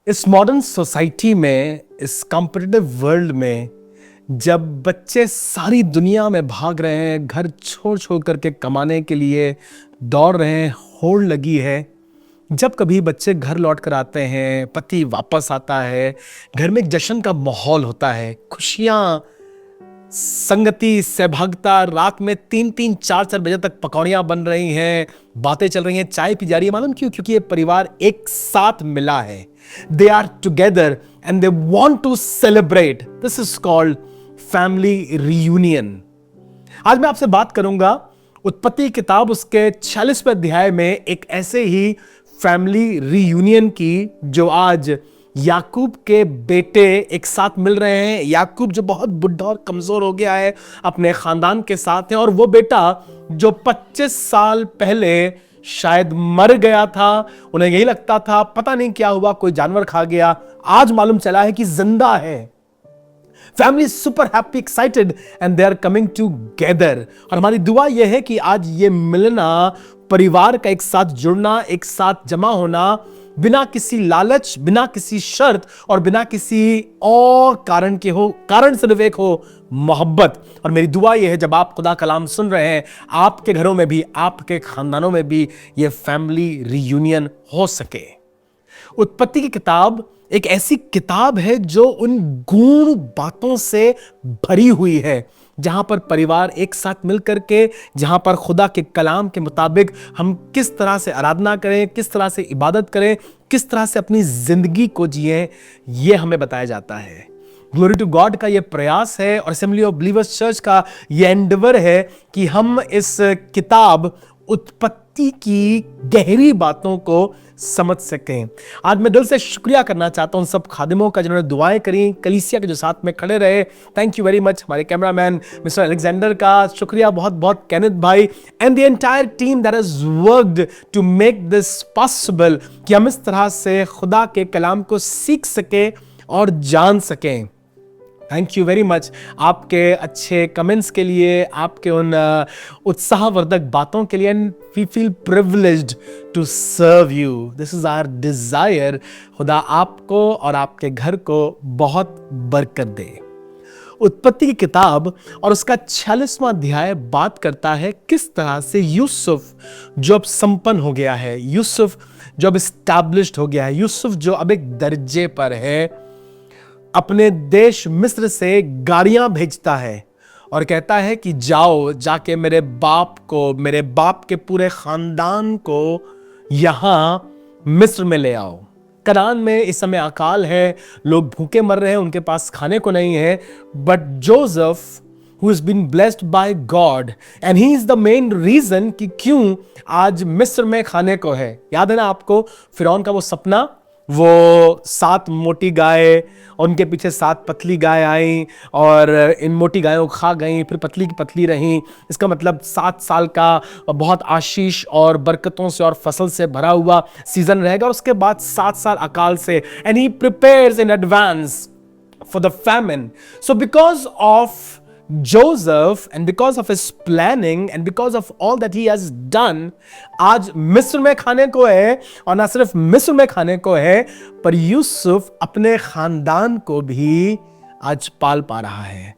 इस modern society में, इस कॉम्पिटिटिव वर्ल्ड में, जब बच्चे सारी दुनिया में भाग रहे हैं, घर छोड़ छोड़ करके कमाने के लिए दौड़ रहे हैं, होड़ लगी है। जब कभी बच्चे घर लौट कर आते हैं, पति वापस आता है, घर में एक जश्न का माहौल होता है, खुशियां, संगति, सहभागिता, रात में 3-3, 4-4 बजे तक पकौड़ियां बन रही हैं, बातें चल रही हैं, चाय पी जा रही है। मालूम क्यों? क्योंकि ये परिवार एक साथ मिला है। They are together and they want to celebrate. This is called family reunion. आज मैं आपसे बात करूंगा उत्पत्ति किताब उसके 46वें अध्याय में एक ऐसे ही फैमिली रियूनियन की, जो आज याकूब के बेटे एक साथ मिल रहे हैं। याकूब जो बहुत बुढ़ा और कमजोर हो गया है, अपने खानदान के साथ है, और वो बेटा जो 25 साल पहले शायद मर गया था, उन्हें यही लगता था पता नहीं क्या हुआ, कोई जानवर खा गया, आज मालूम चला है कि जिंदा है। Family super happy, excited, and they are coming together. और हमारी दुआ यह है कि आज ये मिलना, परिवार का एक साथ जुड़ना, एक साथ जमा होना, बिना किसी लालच, बिना किसी शर्त और बिना किसी और कारण के हो, कारण सिर्फ एक हो, मोहब्बत। और मेरी दुआ यह है, जब आप खुदा कलाम सुन रहे हैं, आपके घरों में भी, आपके खानदानों में भी ये फैमिली रियूनियन हो सके। उत्पत्ति की किताब एक ऐसी किताब है जो उन गूढ़ बातों से भरी हुई है, जहां पर परिवार एक साथ मिलकर के, जहां पर खुदा के कलाम के मुताबिक हम किस तरह से आराधना करें, किस तरह से इबादत करें, किस तरह से अपनी जिंदगी को जिएं, यह हमें बताया जाता है। ग्लोरी टू गॉड का यह प्रयास है और असेंबली ऑफ बिलीवर्स चर्च का यह एंडेवर है कि हम इस किताब उत्पत्ति की गहरी बातों को समझ सकें। आज मैं दिल से शुक्रिया करना चाहता हूं सब खादिमों का जिन्होंने दुआएं करी, कलीसिया के जो साथ में खड़े रहे। Thank you very much. हमारे कैमरामैन मिस्टर अलेक्जेंडर का शुक्रिया बहुत बहुत, केनेथ भाई and the entire team that has worked to make this possible, कि हम इस तरह से खुदा के कलाम को सीख सकें और जान सकें। थैंक यू वेरी मच आपके अच्छे कमेंट्स के लिए, आपके उन उत्साहवर्धक बातों के लिए। And we feel privileged to serve you. This is our desire. खुदा आपको और आपके घर को बहुत बरकत दे। उत्पत्ति की किताब और उसका 46वां अध्याय बात करता है किस तरह से यूसुफ जो अब संपन्न हो गया है, यूसुफ जो अब एस्टैब्लिश्ड हो गया है, यूसुफ जो अब एक दर्जे पर है, अपने देश मिस्र से गाड़ियां भेजता है और कहता है कि जाओ, जाके मेरे बाप को, मेरे बाप के पूरे खानदान को यहां मिस्र में ले आओ। कनान में इस समय अकाल है, लोग भूखे मर रहे हैं, उनके पास खाने को नहीं है। But Joseph who has been blessed by God and he is the main reason कि क्यों आज मिस्र में खाने को है। याद है ना आपको फिरौन का वो सपना, वो 7 मोटी गाय और उनके पीछे 7 पतली गाय आई और इन मोटी गायों को खा गई, फिर पतली की पतली रहीं। इसका मतलब 7 साल का बहुत आशीष और बरकतों से और फसल से भरा हुआ सीजन रहेगा, और उसके बाद 7 साल अकाल से। And he prepares in advance for the famine. So because of Joseph and because of his planning and because of all that he has done, आज मिस्र में खाने को है, और ना सिर्फ मिस्र में खाने को है, पर यूसुफ अपने खानदान को भी आज पाल पा रहा है।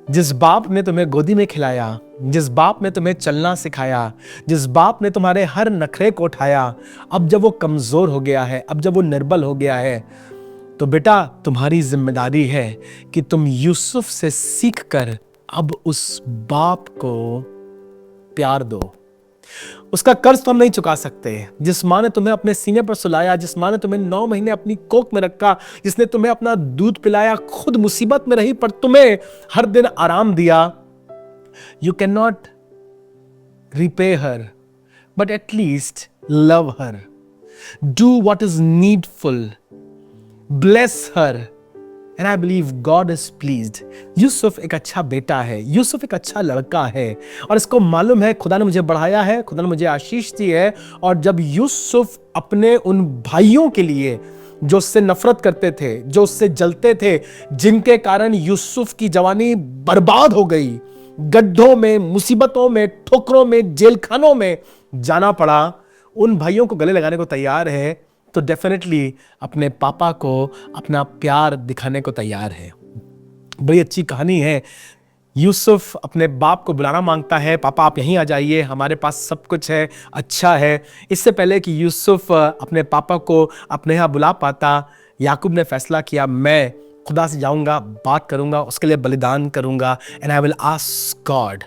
जिस बाप ने तुम्हें गोदी में खिलाया, जिस बाप ने तुम्हें चलना सिखाया, जिस बाप ने तुम्हारे हर नखरे को उठाया, अब जब वो कमजोर हो गया है, अब जब वो निर्बल हो गया है, तो बेटा तुम्हारी जिम्मेदारी है कि तुम यूसुफ से सीखकर अब उस बाप को प्यार दो। उसका कर्ज तो हम नहीं चुका सकते। जिस माँ ने तुम्हें अपने सीने पर सुलाया, जिस माँ ने तुम्हें 9 महीने अपनी कोख में रखा, जिसने तुम्हें अपना दूध पिलाया, खुद मुसीबत में रही पर तुम्हें हर दिन आराम दिया, you can not repay her, but at least love her, do what is needful, bless her, and I believe God is pleased. Yusuf एक अच्छा बेटा है, यूसुफ एक अच्छा लड़का है, और इसको मालूम है खुदा ने मुझे बढ़ाया है, खुदा ने मुझे आशीष दी है। और जब यूसुफ अपने उन भाइयों के लिए जो उससे नफरत करते थे, जो उससे जलते थे, जिनके कारण यूसुफ की जवानी बर्बाद हो गई, गड्ढों में, मुसीबतों में, ठोकरों में, जेल खानों में जाना पड़ा, उन भाइयों को गले लगाने को तैयार है तो डेफिनेटली अपने पापा को अपना प्यार दिखाने को तैयार है। बड़ी अच्छी कहानी है। यूसुफ अपने बाप को बुलाना मांगता है, पापा आप यहीं आ जाइए, हमारे पास सब कुछ है, अच्छा है। इससे पहले कि यूसुफ अपने पापा को अपने यहाँ बुला पाता, याकूब ने फैसला किया, मैं खुदा से जाऊंगा, बात करूंगा, उसके लिए बलिदान करूंगा, and I will ask God.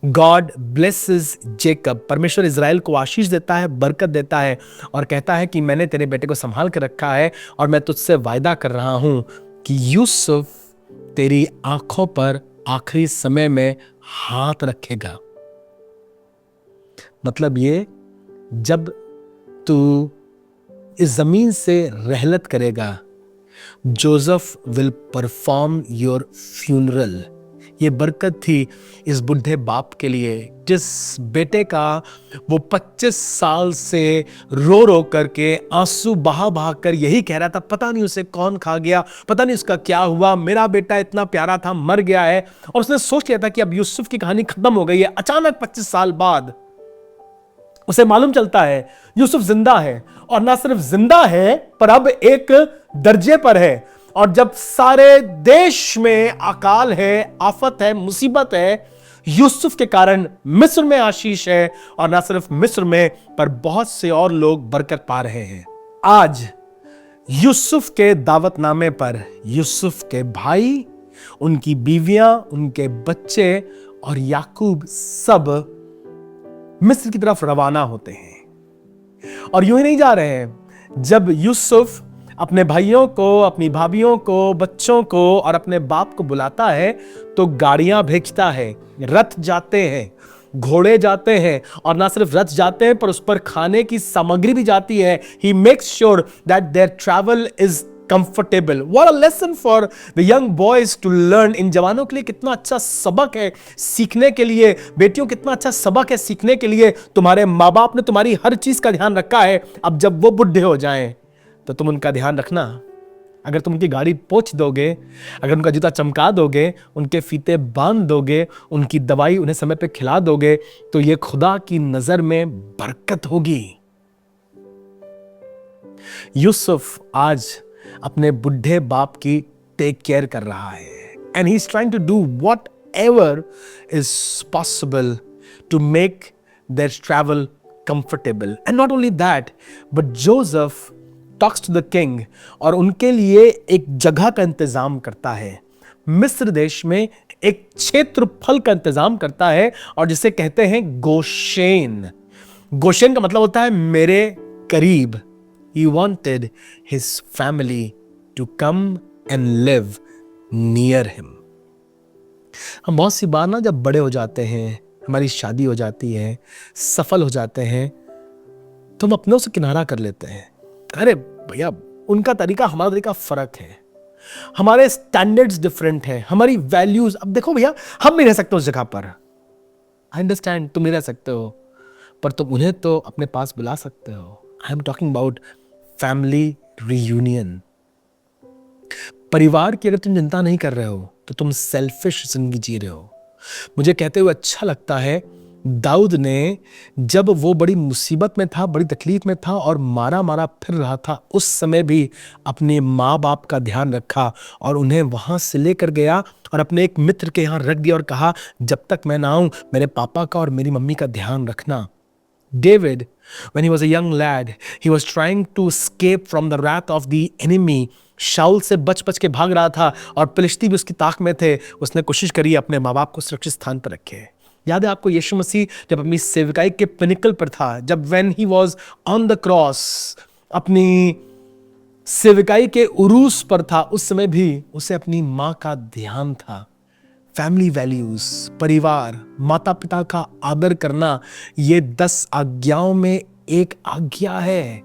God blesses Jacob. परमेश्वर इज़राइल को आशीष देता है, बरकत देता है और कहता है कि मैंने तेरे बेटे को संभाल के रखा है और मैं तुझसे वायदा कर रहा हूं कि यूसुफ तेरी आंखों पर आखिरी समय में हाथ रखेगा। मतलब ये, जब तू इस जमीन से रहलत करेगा, Joseph will perform your funeral. ये बरकत थी इस बुढ़े बाप के लिए, जिस बेटे का वो 25 साल से रो रो करके, आंसू बहा बहा कर यही कह रहा था, पता नहीं उसे कौन खा गया, पता नहीं उसका क्या हुआ, मेरा बेटा इतना प्यारा था, मर गया है। और उसने सोच लिया था कि अब यूसुफ की कहानी खत्म हो गई है। अचानक 25 साल बाद उसे मालूम चलता है यूसुफ जिंदा है, और ना सिर्फ जिंदा है पर अब एक दर्जे पर है। और जब सारे देश में अकाल है, आफत है, मुसीबत है, यूसुफ के कारण मिस्र में आशीष है, और ना सिर्फ मिस्र में पर बहुत से और लोग बरकत पा रहे हैं। आज यूसुफ के दावतनामे पर यूसुफ के भाई, उनकी बीवियां, उनके बच्चे और याकूब सब मिस्र की तरफ रवाना होते हैं। और यूं ही नहीं जा रहे हैं। जब यूसुफ अपने भाइयों को, अपनी भाभियों को, बच्चों को और अपने बाप को बुलाता है तो गाड़ियां भेजता है, रथ जाते हैं, घोड़े जाते हैं, और ना सिर्फ रथ जाते हैं पर उस पर खाने की सामग्री भी जाती है। He makes sure that their travel is comfortable. What a lesson for the young boys to learn. इन जवानों के लिए कितना अच्छा सबक है सीखने के लिए, बेटियों कितना अच्छा सबक है सीखने के लिए। तुम्हारे माँ बाप ने तुम्हारी हर चीज का ध्यान रखा है, अब जब वो बुढ़े हो जाएं तो तुम उनका ध्यान रखना। अगर तुम उनकी गाड़ी पोंछ दोगे, अगर उनका जूता चमका दोगे, उनके फीते बांध दोगे, उनकी दवाई उन्हें समय पे खिला दोगे, तो ये खुदा की नजर में बरकत होगी। यूसुफ आज अपने बुढ़े बाप की टेक केयर कर रहा है, and he is trying to do whatever is possible to make their travel comfortable. And not only that, but Joseph talks to the king और उनके लिए एक जगह का इंतजाम करता है। मिस्र देश में एक क्षेत्रफल का इंतजाम करता है, और जिसे कहते हैं गोशेन। गोशेन का मतलब होता है मेरे करीब। He wanted his family to come and live near him. हम बहुत सी बार ना जब बड़े हो जाते हैं, हमारी शादी हो जाती है, सफल हो जाते हैं, तो हम अपनों से किनारा कर लेते हैं। अरे भैया, उनका तरीका हमारा तरीका फर्क है, हमारे स्टैंडर्ड्स डिफरेंट हैं, हमारी वैल्यूज। अब देखो भैया, हम नहीं रह सकते उस जगह पर। आई अंडरस्टैंड, तुम नहीं रह सकते हो, पर तुम उन्हें तो अपने पास बुला सकते हो। I am talking about family reunion. परिवार की अगर तुम चिंता नहीं कर रहे हो तो तुम सेल्फिश जिंदगी जी रहे हो। मुझे कहते हुए अच्छा लगता है, दाऊद ने जब वो बड़ी मुसीबत में था, बड़ी तकलीफ में था और मारा मारा फिर रहा था, उस समय भी अपने माँ बाप का ध्यान रखा और उन्हें वहां से लेकर गया और अपने एक मित्र के यहाँ रख दिया और कहा, जब तक मैं ना आऊं मेरे पापा का और मेरी मम्मी का ध्यान रखना। David, when he was a young lad, he was trying to escape from the wrath of the enemy. शाऊल से बच बच के भाग रहा था और फिलिस्ती भी उसकी ताक में थे। उसने कोशिश करी अपने माँ बाप को सुरक्षित स्थान पर रखे। याद है आपको, यीशु मसीह जब अपनी सेवकाई के पिनिकल पर था, जब when he was on the cross, अपनी सेवकाई के उरूस पर था, उस समय भी उसे अपनी माँ का ध्यान था। फैमिली वैल्यूज, परिवार, माता पिता का आदर करना, ये 10 आज्ञाओं में एक आज्ञा है।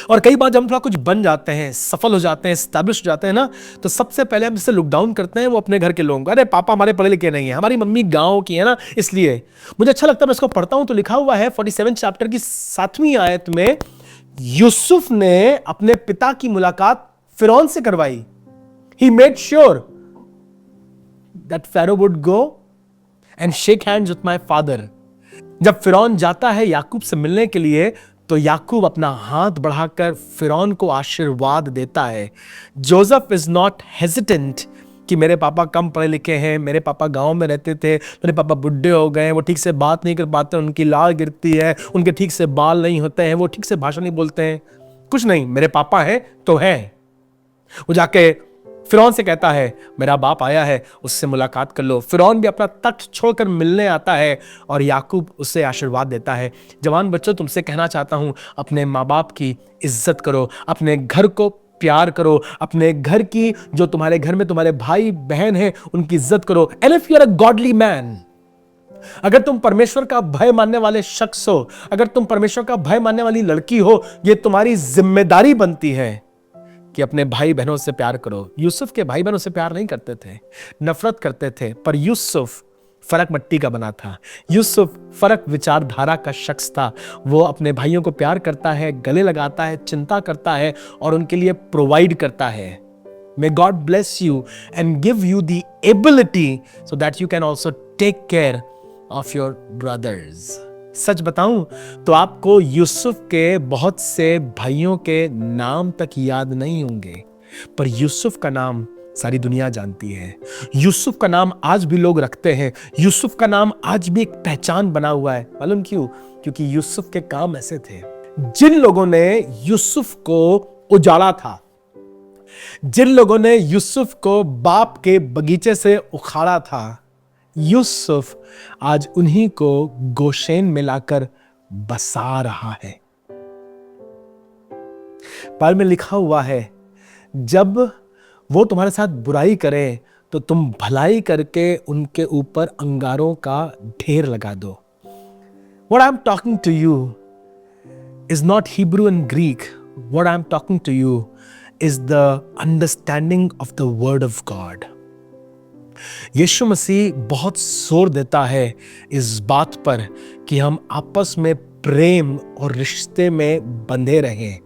और कई बार जब हम थोड़ा कुछ बन जाते हैं, सफल हो जाते हैं, एस्टैब्लिश हो जाते हैं ना, तो सबसे पहले हम जिससे लुक डाउन करते हैं वो अपने घर के लोगों को। अरे पापा हमारे पढ़े लिखे नहीं है, हमारी मम्मी गांव की है ना, इसलिए। मुझे अच्छा लगता है, मैं इसको पढ़ता हूं तो लिखा हुआ है 47 चैप्टर की 7वीं आयत में, यूसुफ ने अपने पिता की मुलाकात फिरौन से करवाई। He made sure that Pharaoh would go and shake hands with my father. जब फिरौन जाता है याकूब से मिलने के लिए तो याकूब अपना हाथ बढ़ाकर फिरौन को आशीर्वाद देता है। जोसेफ इज नॉट हेजिटेंट कि मेरे पापा कम पढ़े लिखे हैं, मेरे पापा गांव में रहते थे, मेरे पापा बुढ़े हो गए, वो ठीक से बात नहीं कर पाते, उनकी लार गिरती है, उनके ठीक से बाल नहीं होते हैं, वो ठीक से भाषा नहीं बोलते हैं, कुछ नहीं, मेरे पापा हैं तो हैं। वो जाके फिरौन से कहता है मेरा बाप आया है, उससे मुलाकात कर लो। फिरौन भी अपना तख्त छोड़कर मिलने आता है और याकूब उससे आशीर्वाद देता है। जवान बच्चों, तुमसे कहना चाहता हूं, अपने माँ बाप की इज्जत करो, अपने घर को प्यार करो, अपने घर की, जो तुम्हारे घर में तुम्हारे भाई बहन हैं उनकी इज्जत करो। And if you are a godly man, अगर तुम परमेश्वर का भय मानने वाले शख्स हो, अगर तुम परमेश्वर का भय मानने वाली लड़की हो, ये तुम्हारी जिम्मेदारी बनती है कि अपने भाई बहनों से प्यार करो। यूसुफ के भाई बहनों से प्यार नहीं करते थे, नफरत करते थे, पर यूसुफ फर्क मट्टी का बना था। यूसुफ फर्क विचारधारा का शख्स था। वो अपने भाइयों को प्यार करता है, गले लगाता है, चिंता करता है और उनके लिए प्रोवाइड करता है। May God bless you and give you the ability so that you can also take care of your brothers. सच बताऊं तो आपको यूसुफ के बहुत से भाइयों के नाम तक याद नहीं होंगे, पर यूसुफ का नाम सारी दुनिया जानती है। यूसुफ का नाम आज भी लोग रखते हैं। यूसुफ का नाम आज भी एक पहचान बना हुआ है। मालूम क्यों? क्योंकि यूसुफ के काम ऐसे थे। जिन लोगों ने यूसुफ को उजाड़ा था, जिन लोगों ने यूसुफ को बाप के बगीचे से उखाड़ा था, यूसुफ आज उन्हीं को गोशेन में लाकर बसा रहा है। बाइबल में लिखा हुआ है, जब वो तुम्हारे साथ बुराई करें तो तुम भलाई करके उनके ऊपर अंगारों का ढेर लगा दो। What I'm talking to you is not Hebrew and Greek. What I'm talking to you is the understanding of the word of God. यीशु मसीह बहुत जोर देता है इस बात पर कि हम आपस में प्रेम और रिश्ते में बंधे रहें।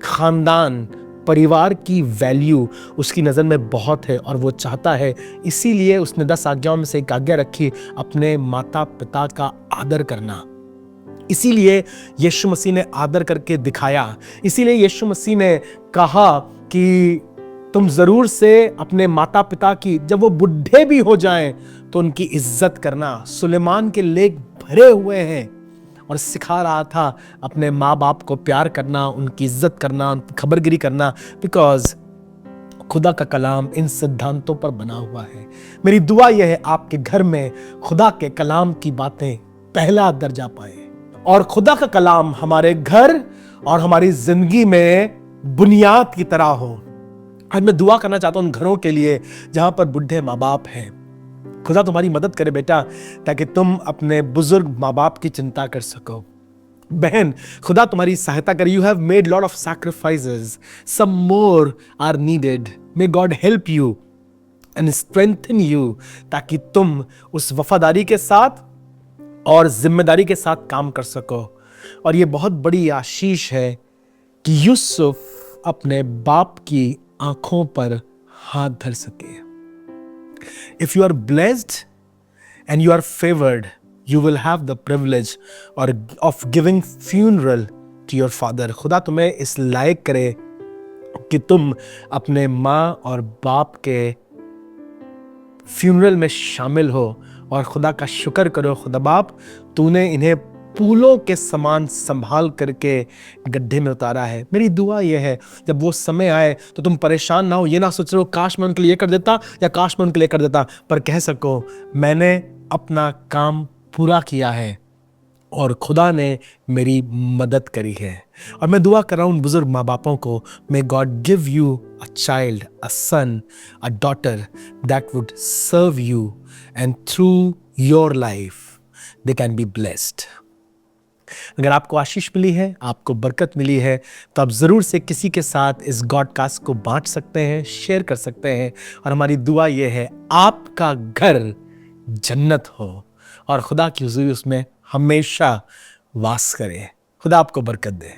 खानदान, परिवार की वैल्यू उसकी नज़र में बहुत है और वो चाहता है, इसीलिए उसने 10 आज्ञाओं में से एक आज्ञा रखी, अपने माता पिता का आदर करना। इसीलिए यीशु मसीह ने आदर करके दिखाया। इसीलिए यीशु मसीह ने कहा कि तुम जरूर से अपने माता पिता की, जब वो बुढ़े भी हो जाएं तो उनकी इज्जत करना। सुलेमान के लेख भरे हुए हैं और सिखा रहा था अपने माँ बाप को प्यार करना, उनकी इज्जत करना, उनकी खबरगिरी करना, बिकॉज खुदा का कलाम इन सिद्धांतों पर बना हुआ है। मेरी दुआ यह है आपके घर में खुदा के कलाम की बातें पहला दर्जा पाए और खुदा का कलाम हमारे घर और हमारी जिंदगी में बुनियाद की तरह हो। आज मैं दुआ करना चाहता हूं उन घरों के लिए जहां पर बुढ़े माँ बाप हैं। खुदा तुम्हारी मदद करे बेटा, ताकि तुम अपने बुजुर्ग माँ बाप की चिंता कर सको। बहन, खुदा तुम्हारी सहायता करे। You have made lot of sacrifices, some more are needed. May God help you and strengthen you, ताकि तुम उस वफादारी के साथ और जिम्मेदारी के साथ काम कर सको। और ये बहुत बड़ी आशीष है कि यूसुफ अपने बाप की आंखों पर हाथ धर सके। If you are blessed and you are favored, you will have the privilege or of giving funeral to your father. खुदा तुम्हें इस लायक करे कि तुम अपने माँ और बाप के फ्यूनरल में शामिल हो और खुदा का शुक्र करो। खुदा बाप, तूने इन्हें फूलों के समान संभाल करके गड्ढे में उतारा है। मेरी दुआ यह है, जब वो समय आए तो तुम परेशान ना हो, ये ना सोच रहे हो काश मैं उनके लिए कर देता या काश मैं उनके लिए कर देता, पर कह सको मैंने अपना काम पूरा किया है और खुदा ने मेरी मदद करी है। और मैं दुआ कर रहा हूँ उन बुजुर्ग माँ बापों को, may God give you a child, a son, a daughter that would serve you and through your life they can be blessed. अगर आपको आशीष मिली है, आपको बरकत मिली है, तो आप ज़रूर से किसी के साथ इस गॉडकास्ट को बांट सकते हैं, शेयर कर सकते हैं। और हमारी दुआ यह है आपका घर जन्नत हो और खुदा की हुजूरी उसमें हमेशा वास करे। खुदा आपको बरकत दे।